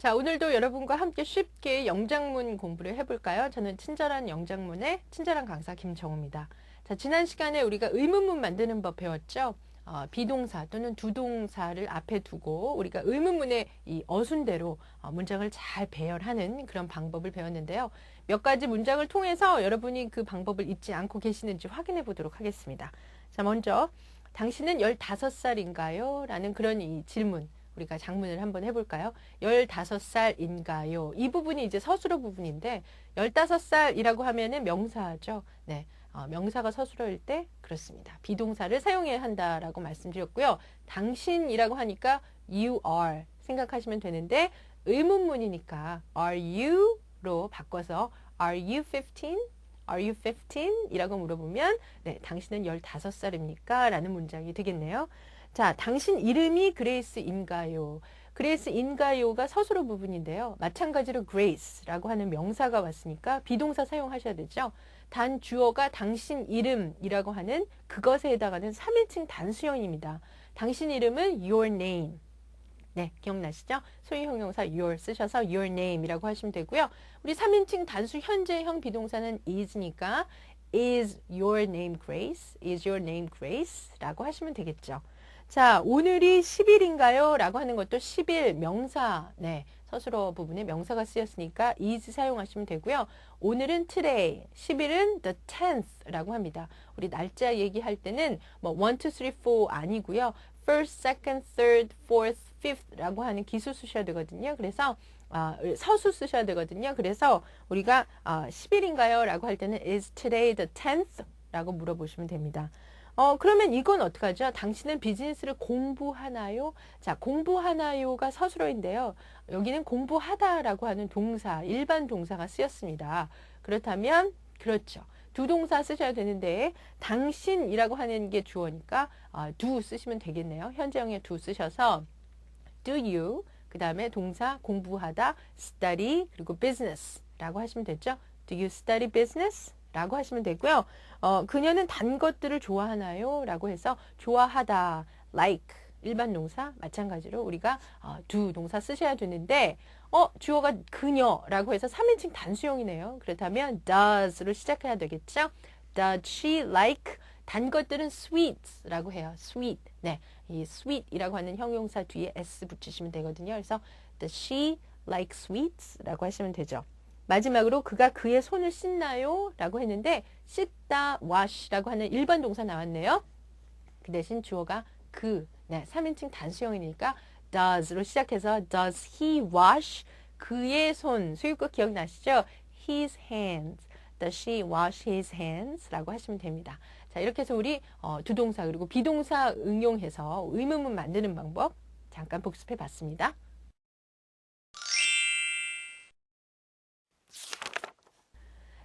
자, 오늘도 여러분과 함께 쉽게 영장문 공부를 해볼까요? 저는 친절한 영장문의 친절한 강사 김정우입니다. 자, 지난 시간에 우리가 의문문 만드는 법 배웠죠? 비동사 또는 두동사를 앞에 두고 우리가 의문문의 이 어순대로 문장을 잘 배열하는 그런 방법을 배웠는데요. 몇 가지 문장을 통해서 여러분이 그 방법을 잊지 않고 계시는지 확인해 보도록 하겠습니다. 자, 먼저 당신은 15살인가요? 라는 그런 이 질문. 우리가 장문을 한번 해볼까요? 15살인가요? 이 부분이 이제 서술어 부분인데 15살이라고 하면은 명사죠. 네, 명사가 서술어일 때 그렇습니다. 비동사를 사용해야 한다라고 말씀드렸고요. 당신이라고 하니까 you are 생각하시면 되는데 의문문이니까 are you로 바꿔서 are you 15? Are you 15? 이라고 물어보면 네, 당신은 15살입니까? 라는 문장이 되겠네요. 자, 당신 이름이 그레이스인가요? 그레이스인가요가 서술어 부분인데요. 마찬가지로 Grace라고 하는 명사가 왔으니까 비동사 사용하셔야 되죠. 단 주어가 당신 이름이라고 하는 그것에 해당하는 3인칭 단수형입니다. 당신 이름은 your name. 네, 기억나시죠? 소유 형용사 your 쓰셔서 your name이라고 하시면 되고요. 우리 3인칭 단수 현재형 비동사는 is니까 is your name Grace? Is your name Grace? 라고 하시면 되겠죠. 자, 오늘이 10일인가요? 라고 하는 것도 10일 명사, 네, 서술어 부분에 명사가 쓰였으니까 is 사용하시면 되고요. 오늘은 today, 10일은 the 10th 라고 합니다. 우리 날짜 얘기할 때는 뭐 1, 2, 3, 4 아니고요. first, second, third, fourth, fifth 라고 하는 기수 쓰셔야 되거든요. 그래서 서수 쓰셔야 되거든요. 그래서 우리가 10일인가요? 라고 할 때는 is today the 10th? 라고 물어보시면 됩니다. 그러면 이건 어떡하죠? 당신은 비즈니스를 공부하나요? 자, 공부하나요가 서술어인데요. 여기는 공부하다라고 하는 동사, 일반 동사가 쓰였습니다. 그렇다면, 그렇죠. 두 동사 쓰셔야 되는데, 당신이라고 하는 게 주어니까, do 쓰시면 되겠네요. 현재형의 do 쓰셔서, do you, 그 다음에 동사 공부하다, study, 그리고 business라고 하시면 되죠. Do you study business? 라고 하시면 되고요. 그녀는 단 것들을 좋아하나요? 라고 해서 좋아하다, like, 일반 동사 마찬가지로 우리가 do 동사 쓰셔야 되는데 주어가 그녀라고 해서 3인칭 단수형이네요. 그렇다면 does로 시작해야 되겠죠? Does she like 단 것들은 sweets라고 해요. sweet. 네, 이 sweet이라고 하는 형용사 뒤에 s 붙이시면 되거든요. 그래서 does she like sweets라고 하시면 되죠. 마지막으로 그가 그의 손을 씻나요? 라고 했는데 씻다, wash라고 하는 일반 동사 나왔네요. 그 대신 주어가 그, 네, 3인칭 단수형이니까 does로 시작해서 does he wash 그의 손, 소유격 기억나시죠? his hands. Does she wash his hands? 라고 하시면 됩니다. 자, 이렇게 해서 우리 두 동사 그리고 비동사 응용해서 의문문 만드는 방법 잠깐 복습해 봤습니다.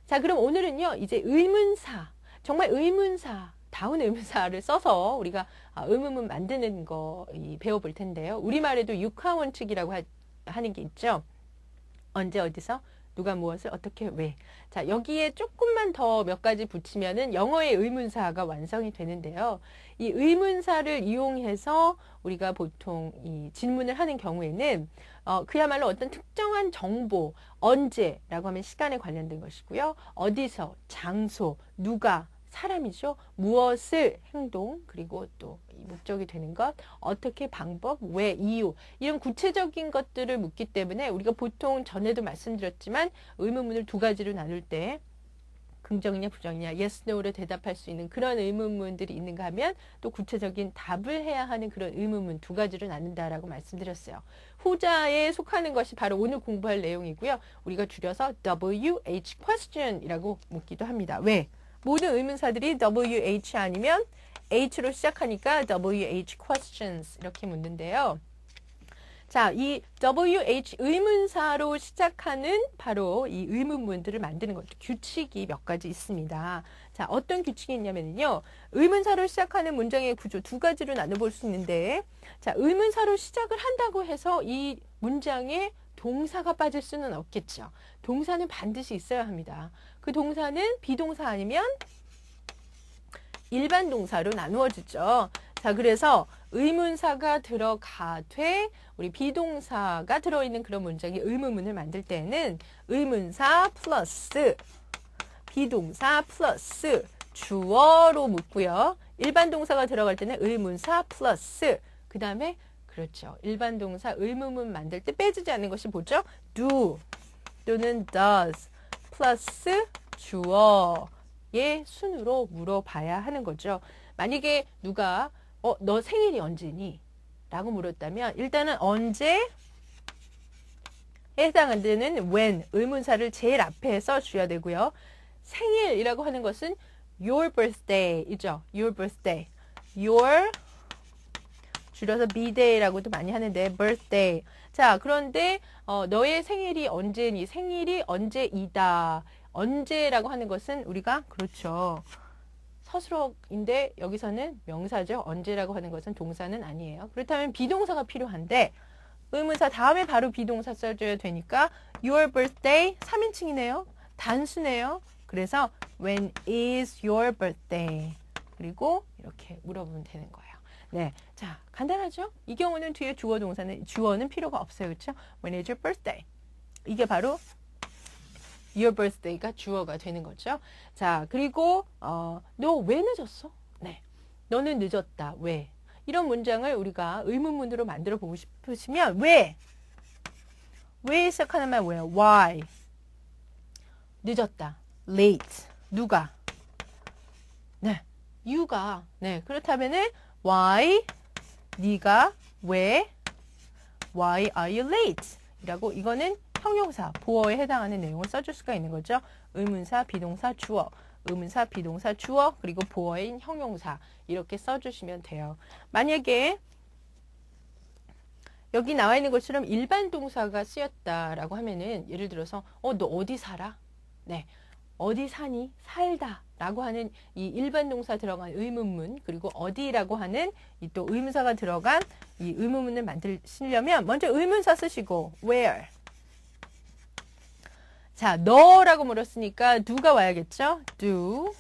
자, 그럼 오늘은요, 이제 의문사, 정말 의문사, 다운 의문사를 써서 우리가 의문문 만드는 거 배워볼 텐데요. 우리말에도 육하원칙이라고 하는 게 있죠. 언제, 어디서, 누가 무엇을, 어떻게, 왜. 자, 여기에 조금만 더 몇 가지 붙이면은 영어의 의문사가 완성이 되는데요. 이 의문사를 이용해서 우리가 보통 이 질문을 하는 경우에는 그야말로 어떤 특정한 정보, 언제라고 하면 시간에 관련된 것이고요. 어디서, 장소, 누가, 사람이죠. 무엇을, 행동, 그리고 또 목적이 되는 것, 어떻게, 방법, 왜, 이유 이런 구체적인 것들을 묻기 때문에 우리가 보통 전에도 말씀드렸지만 의문문을 두 가지로 나눌 때 긍정이냐 부정이냐 yes, no로 대답할 수 있는 그런 의문문들이 있는가 하면 또 구체적인 답을 해야 하는 그런 의문문 두 가지로 나눈다라고 말씀드렸어요. 후자에 속하는 것이 바로 오늘 공부할 내용이고요. 우리가 줄여서 WH question이라고 묻기도 합니다. 왜? 모든 의문사들이 WH 아니면 H로 시작하니까 WH questions 이렇게 묻는데요. 자, 이 WH 의문사로 시작하는 바로 이 의문문들을 만드는 것도 규칙이 몇 가지 있습니다. 자, 어떤 규칙이 있냐면요. 의문사로 시작하는 문장의 구조 두 가지로 나눠볼 수 있는데, 자, 의문사로 시작을 한다고 해서 이 문장에 동사가 빠질 수는 없겠죠. 동사는 반드시 있어야 합니다. 그 동사는 비동사 아니면 일반 동사로 나누어지죠. 자, 그래서 의문사가 들어가되 우리 비동사가 들어있는 그런 문장이 의문문을 만들 때는 의문사 플러스 비동사 플러스 주어로 묻고요. 일반 동사가 들어갈 때는 의문사 플러스 그 다음에 그렇죠. 일반 동사 의문문 만들 때 빼지지 않는 것이 뭐죠? do 또는 does 플러스 주어의 순으로 물어봐야 하는 거죠. 만약에 누가 너 생일이 언제니? 라고 물었다면 일단은 언제 해당되는 when 의문사를 제일 앞에 써줘야 되고요. 생일이라고 하는 것은 your birthday이죠. your birthday. your 줄여서 b-day라고도 많이 하는데 birthday. 자, 그런데 너의 생일이 언제니? 생일이 언제이다. 언제라고 하는 것은 우리가 그렇죠. 서술어인데 여기서는 명사죠. 언제라고 하는 것은 동사는 아니에요. 그렇다면 비동사가 필요한데 의문사 다음에 바로 비동사 써줘야 되니까 your birthday 3인칭이네요. 단수네요. 그래서 when is your birthday? 그리고 이렇게 물어보면 되는 거예요. 네, 자 간단하죠? 이 경우는 뒤에 주어는 필요가 없어요. 그렇죠? When is your birthday? 이게 바로 your birthday가 주어가 되는 거죠. 자, 그리고 너 왜 늦었어? 네, 너는 늦었다. 왜? 이런 문장을 우리가 의문문으로 만들어 보고 싶으시면 왜 시작하는 말 뭐예요? Why? 늦었다. Late. 누가? 네, you가. 네, 그렇다면은 why? 네가 왜? Why are you late? 이라고 이거는 형용사, 보어에 해당하는 내용을 써줄 수가 있는 거죠. 의문사, 비동사, 주어. 의문사, 비동사, 주어, 그리고 보어인 형용사 이렇게 써주시면 돼요. 만약에 여기 나와 있는 것처럼 일반 동사가 쓰였다라고 하면은 예를 들어서 너 어디 살아? 네, 어디 사니? 살다 라고 하는 이 일반 동사 들어간 의문문 그리고 어디라고 하는 이 또 의문사가 들어간 이 의문문을 만드시려면 먼저 의문사 쓰시고 where 자, 너라고 물었으니까 do가 와야겠죠? do,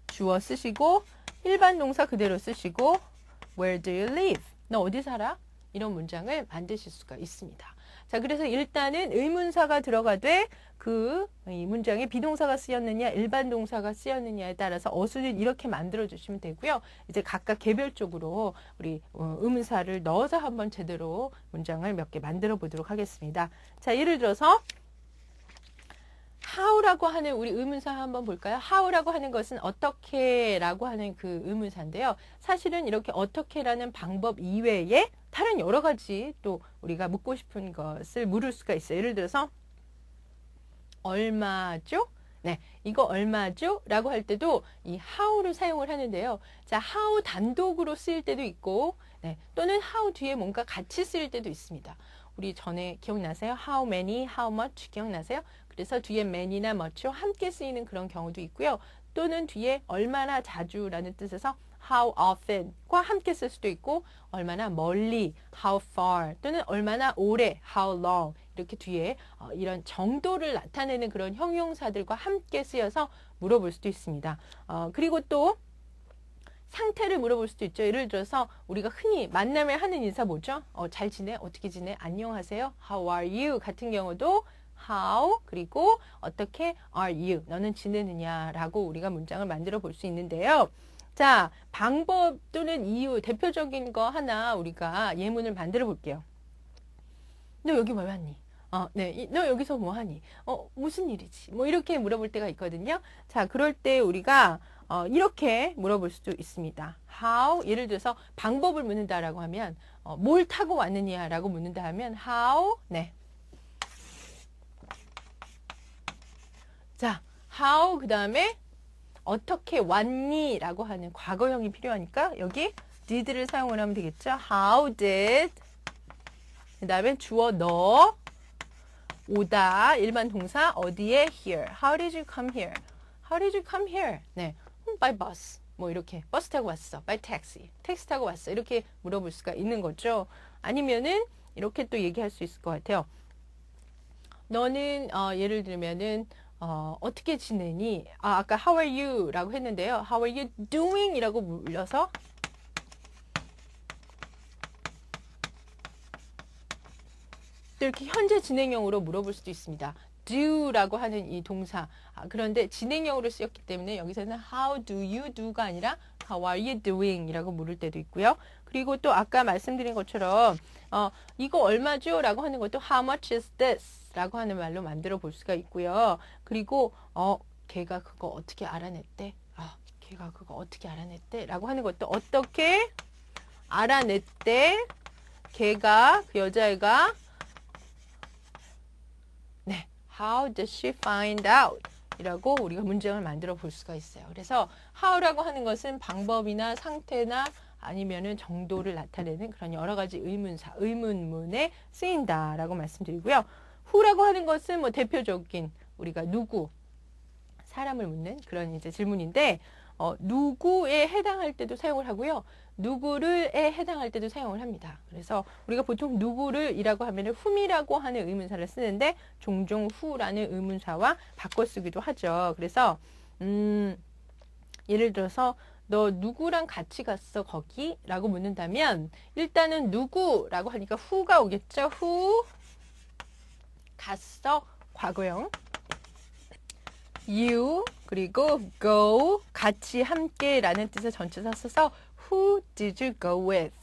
주어 쓰시고 일반 동사 그대로 쓰시고 where do you live? 너 어디 살아? 이런 문장을 만드실 수가 있습니다. 자, 그래서 일단은 의문사가 들어가되 이 문장에 비동사가 쓰였느냐 일반 동사가 쓰였느냐에 따라서 어순을 이렇게 만들어 주시면 되고요. 이제 각각 개별적으로 우리 의문사를 넣어서 한번 제대로 문장을 몇 개 만들어 보도록 하겠습니다. 자, 예를 들어서 how라고 하는 우리 의문사 한번 볼까요? how라고 하는 것은 어떻게라고 하는 그 의문사인데요. 사실은 이렇게 어떻게라는 방법 이외에 다른 여러 가지 또 우리가 묻고 싶은 것을 물을 수가 있어요. 예를 들어서 얼마죠? 네, 이거 얼마죠? 라고 할 때도 이 how를 사용을 하는데요. 자, how 단독으로 쓰일 때도 있고 네, 또는 how 뒤에 뭔가 같이 쓰일 때도 있습니다. 우리 전에 기억나세요? how many, how much 기억나세요? 그래서 뒤에 many나 much로 함께 쓰이는 그런 경우도 있고요. 또는 뒤에 얼마나 자주라는 뜻에서 how often과 함께 쓸 수도 있고 얼마나 멀리 how far 또는 얼마나 오래 how long 이렇게 뒤에 이런 정도를 나타내는 그런 형용사들과 함께 쓰여서 물어볼 수도 있습니다. 그리고 또 상태를 물어볼 수도 있죠. 예를 들어서 우리가 흔히 만남에 하는 인사 뭐죠? 잘 지내? 어떻게 지내? 안녕하세요? How are you? 같은 경우도 how 그리고 어떻게 are you? 너는 지내느냐라고 우리가 문장을 만들어 볼 수 있는데요. 자, 방법 또는 이유 대표적인 거 하나 우리가 예문을 만들어 볼게요. 너 여기 왜 왔니? 네, 너 여기서 뭐 하니? 무슨 일이지? 뭐 이렇게 물어볼 때가 있거든요. 자, 그럴 때 우리가 이렇게 물어볼 수도 있습니다. How, 예를 들어서 방법을 묻는다라고 하면 뭘 타고 왔느냐라고 묻는다 하면 How, 네. 자, How 그 다음에 어떻게 왔니? 라고 하는 과거형이 필요하니까 여기 did를 사용을 하면 되겠죠. How did 그 다음에 주어 너 오다 일반 동사 어디에 here. How did you come here? How did you come here? 네, by bus. 뭐 이렇게 버스 타고 왔어. by taxi. 택시 타고 왔어. 이렇게 물어볼 수가 있는 거죠. 아니면은 이렇게 또 얘기할 수 있을 것 같아요. 너는 예를 들면은 어떻게 지내니? 아까 how are you? 라고 했는데요. How are you doing? 이라고 물려서 또 이렇게 현재 진행형으로 물어볼 수도 있습니다. do라고 하는 이 동사. 그런데 진행형으로 쓰였기 때문에 여기서는 how do you do가 아니라 how are you doing 이라고 물을 때도 있고요. 그리고 또 아까 말씀드린 것처럼 이거 얼마죠? 라고 하는 것도 how much is this? 라고 하는 말로 만들어 볼 수가 있고요. 그리고 걔가 그거 어떻게 알아냈대? 걔가 그거 어떻게 알아냈대? 라고 하는 것도 어떻게 알아냈대? 걔가 그 여자애가 네, how did she find out? 이라고 우리가 문장을 만들어 볼 수가 있어요. 그래서 how라고 하는 것은 방법이나 상태나 아니면은 정도를 나타내는 그런 여러 가지 의문사, 의문문에 쓰인다라고 말씀드리고요. who라고 하는 것은 뭐 대표적인 우리가 누구, 사람을 묻는 그런 이제 질문인데 누구에 해당할 때도 사용을 하고요. 누구를에 해당할 때도 사용을 합니다. 그래서 우리가 보통 누구를 이라고 하면은 whom이라고 하는 의문사를 쓰는데 종종 who라는 의문사와 바꿔 쓰기도 하죠. 그래서 예를 들어서 너 누구랑 같이 갔어 거기? 라고 묻는다면 일단은 누구라고 하니까 who가 오겠죠. who 갔어 과거형 you 그리고 go 같이 함께 라는 뜻의 전치사 써서 who did you go with?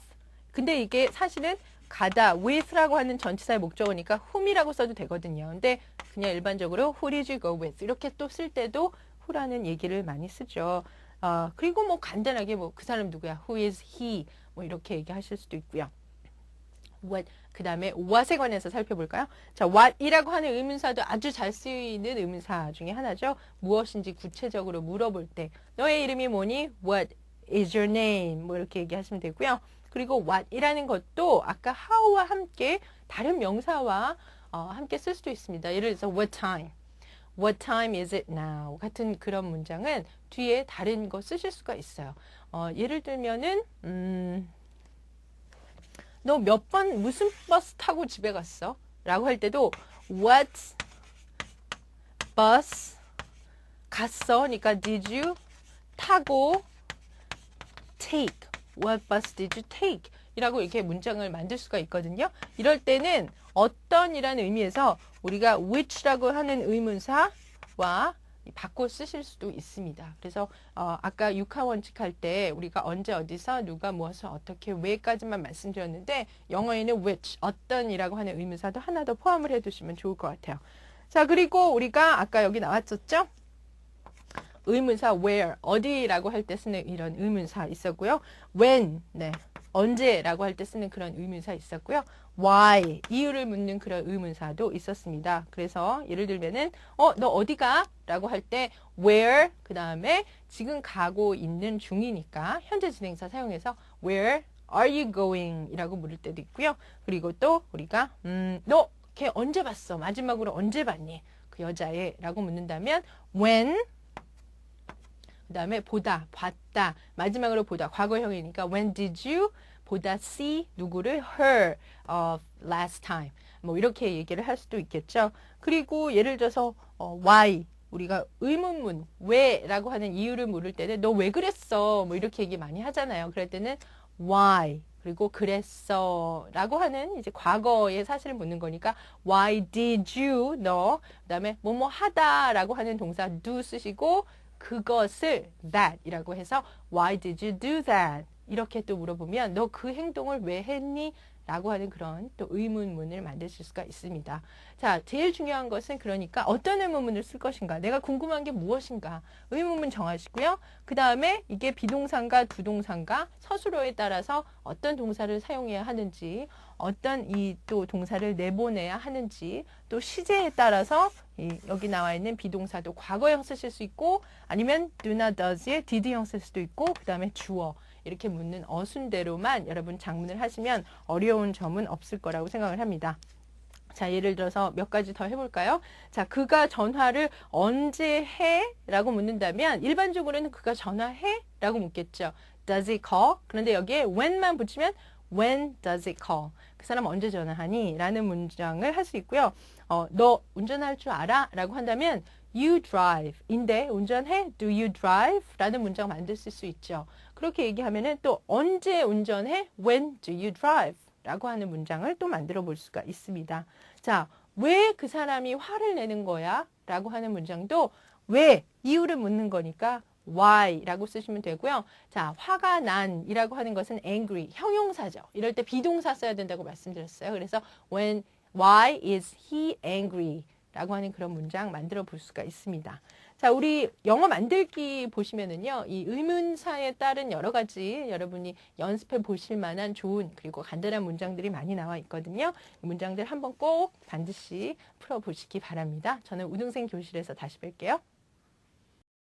근데 이게 사실은 가다 with라고 하는 전치사의 목적어니까 whom이라고 써도 되거든요. 근데 그냥 일반적으로 who did you go with? 이렇게 또 쓸 때도 who라는 얘기를 많이 쓰죠. 그리고 뭐 간단하게 뭐 그 사람 누구야? Who is he? 뭐 이렇게 얘기하실 수도 있고요. what 그 다음에 what에 관해서 살펴볼까요? 자, what이라고 하는 의문사도 아주 잘 쓰이는 의문사 중에 하나죠. 무엇인지 구체적으로 물어볼 때 너의 이름이 뭐니? What is your name? 뭐 이렇게 얘기하시면 되고요. 그리고 what이라는 것도 아까 how와 함께 다른 명사와 함께 쓸 수도 있습니다. 예를 들어서 what time? What time is it now? 같은 그런 문장은 뒤에 다른 거 쓰실 수가 있어요. 예를 들면은 너 몇 번 무슨 버스 타고 집에 갔어? 라고 할 때도 what bus 갔어? 그러니까 did you 타고 take what bus did you take? 이라고 이렇게 문장을 만들 수가 있거든요. 이럴 때는 어떤이라는 의미에서 우리가 which라고 하는 의문사와 바꿔 쓰실 수도 있습니다. 그래서 아까 육하 원칙 할 때 우리가 언제 어디서 누가 무엇을 어떻게 왜까지만 말씀드렸는데 영어에는 which 어떤이라고 하는 의문사도 하나 더 포함을 해두시면 좋을 것 같아요. 자, 그리고 우리가 아까 여기 나왔었죠? 의문사 where 어디라고 할 때 쓰는 이런 의문사 있었고요. when 네 언제라고 할 때 쓰는 그런 의문사 있었고요. why 이유를 묻는 그런 의문사도 있었습니다. 그래서 예를 들면은 너 어디가? 라고 할 때 where 그 다음에 지금 가고 있는 중이니까 현재 진행사 사용해서 where are you going? 이라고 물을 때도 있고요. 그리고 또 우리가 너 걔 언제 봤어? 마지막으로 언제 봤니? 그 여자애 라고 묻는다면 when 그 다음에 보다, 봤다, 마지막으로 보다, 과거형이니까 when did you 보다 see 누구를 her last time 뭐 이렇게 얘기를 할 수도 있겠죠. 그리고 예를 들어서 why 우리가 의문문 왜라고 하는 이유를 물을 때는 너 왜 그랬어 뭐 이렇게 얘기 많이 하잖아요. 그럴 때는 why 그리고 그랬어 라고 하는 이제 과거의 사실을 묻는 거니까 why did you 너 그다음에 뭐뭐 하다라고 하는 동사 do 쓰시고 그것을 that 이라고 해서 why did you do that? 이렇게 또 물어보면 너 그 행동을 왜 했니? 라고 하는 그런 또 의문문을 만드실 수가 있습니다. 자, 제일 중요한 것은 그러니까 어떤 의문문을 쓸 것인가? 내가 궁금한 게 무엇인가? 의문문 정하시고요. 그 다음에 이게 비동사인가 두동사인가 서술어에 따라서 어떤 동사를 사용해야 하는지 어떤 이 또 동사를 내보내야 하는지 또 시제에 따라서 여기 나와 있는 비동사도 과거형 쓰실 수 있고 아니면 do나 does의 did형 쓸 수도 있고 그 다음에 주어 이렇게 묻는 어순대로만 여러분 작문을 하시면 어려운 점은 없을 거라고 생각을 합니다. 자, 예를 들어서 몇 가지 더 해볼까요? 자, 그가 전화를 언제 해? 라고 묻는다면 일반적으로는 그가 전화해? 라고 묻겠죠. Does he call? 그런데 여기에 when만 붙이면 When does it call? 그 사람 언제 전화하니? 라는 문장을 할 수 있고요. 너 운전할 줄 알아? 라고 한다면 You drive. 인데 운전해? Do you drive? 라는 문장 만들 수 있죠. 그렇게 얘기하면은 또 언제 운전해? When do you drive? 라고 하는 문장을 또 만들어 볼 수가 있습니다. 자, 왜 그 사람이 화를 내는 거야? 라고 하는 문장도 왜, 이유를 묻는 거니까 why 라고 쓰시면 되고요. 자, 화가 난 이라고 하는 것은 angry, 형용사죠. 이럴 때 비동사 써야 된다고 말씀드렸어요. 그래서 why is he angry? 라고 하는 그런 문장 만들어 볼 수가 있습니다. 자, 우리 영어 만들기 보시면은요, 이 의문사에 따른 여러 가지 여러분이 연습해 보실 만한 좋은 그리고 간단한 문장들이 많이 나와 있거든요. 이 문장들 한번 꼭 반드시 풀어 보시기 바랍니다. 저는 우등생 교실에서 다시 뵐게요.